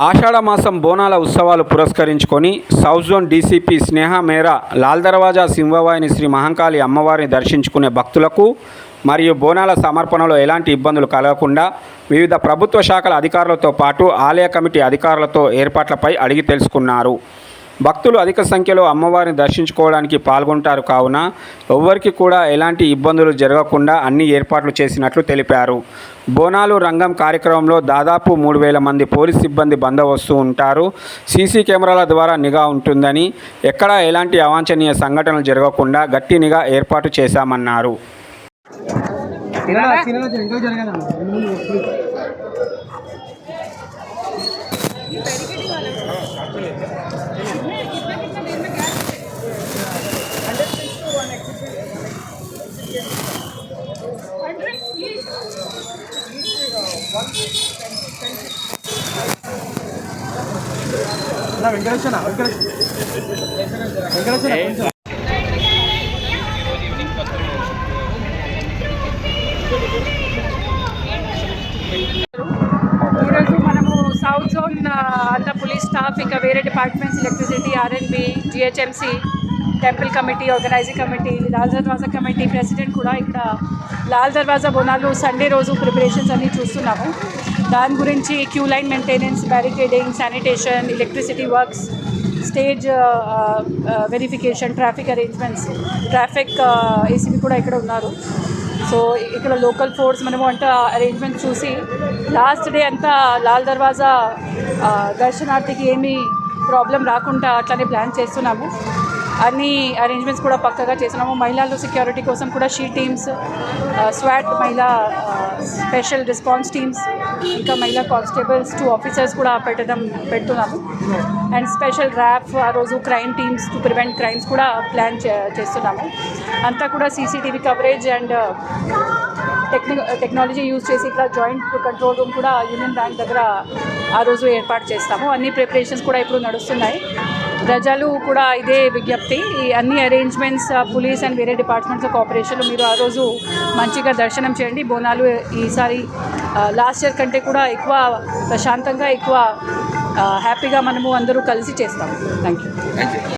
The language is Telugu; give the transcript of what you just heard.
ఆషాఢమాసం బోనాల ఉత్సవాలు పురస్కరించుకొని సౌత్ జోన్ డీసీపీ స్నేహ మేరా లాల్ దర్వాజా సింహవాహిని శ్రీ మహంకాళి అమ్మవారిని దర్శించుకునే భక్తులకు మరియు బోనాల సమర్పణలో ఎలాంటి ఇబ్బందులు కలగకుండా వివిధ ప్రభుత్వ శాఖల అధికారులతో పాటు ఆలయ కమిటీ అధికారులతో ఏర్పాట్లపై అడిగి తెలుసుకున్నారు. భక్తులు అధిక సంఖ్యలో అమ్మవారిని దర్శించుకోవడానికి పాల్గొంటారు కావున ఎవ్వరికి కూడా ఎలాంటి ఇబ్బందులు జరగకుండా అన్ని ఏర్పాట్లు చేసినట్లు తెలిపారు. బోనాలు రంగం కార్యక్రమంలో దాదాపు 3,000 మంది పోలీస్ సిబ్బంది బందోబస్తు ఉంటారు. సీసీ కెమెరాల ద్వారా నిఘా ఉంటుందని, ఎక్కడా ఎలాంటి అవాంఛనీయ సంఘటనలు జరగకుండా గట్టి నిఘా ఏర్పాటు చేశామన్నారు. ఈరోజు మనము సౌత్ జోన్ అంతా పోలీస్ స్టాఫ్, ఇంకా వేరే departments, electricity, RNB, GHMC, temple committee, organising committee, Lal Darwaza committee president కూడా ఇక్కడ లాల్ దర్వాజా బోనాలు సండే రోజు ప్రిపరేషన్స్ అన్నీ చూస్తున్నాము. దాని గురించి queue line maintenance, barricading, sanitation, electricity works, stage verification, traffic arrangements, traffic ACB కూడా ఇక్కడ ఉన్నారు. సో ఇక్కడ లోకల్ ఫోర్స్ మనము అంతా అరేంజ్మెంట్ చూసి లాస్ట్ డే అంతా లాల్ దర్వాజా దర్శనార్థికి ఏమీ ప్రాబ్లం రాకుండా అట్లనే ప్లాన్ చేస్తున్నాము. అన్ని అరేంజ్మెంట్స్ కూడా పక్కగా చేస్తున్నాము. మహిళలు సెక్యూరిటీ కోసం కూడా షీ టీమ్స్, స్వాట్ మహిళా స్పెషల్ రెస్పాన్స్ టీమ్స్, ఇంకా మహిళా కానిస్టేబుల్స్ 2 ఆఫీసర్స్ కూడా పెడుతున్నాము. అండ్ స్పెషల్ ర్యాప్ ఆ రోజు crime teams to prevent crimes కూడా ప్లాన్ చేస్తున్నాము. అంతా కూడా CCTV coverage and technology use చేసి ఇక్కడ జాయింట్ కంట్రోల్ రూమ్ కూడా యూనియన్ బ్యాంక్ దగ్గర ఆ రోజు ఏర్పాటు చేస్తాము. అన్ని ప్రిపరేషన్స్ కూడా ఇప్పుడు నడుస్తున్నాయి. ప్రజలు కూడా ఇదే విజ్ఞప్తి, ఈ అన్ని అరేంజ్మెంట్స్ పోలీస్ అండ్ వేరే డిపార్ట్మెంట్స్ కోఆపరేషన్లో మీరు ఆ రోజు మంచిగా దర్శనం చేయండి. బోనాలు ఈసారి లాస్ట్ ఇయర్ కంటే కూడా ఎక్కువ ప్రశాంతంగా, ఎక్కువ హ్యాపీగా మనము అందరూ కలిసి చేస్తాము. Thank you.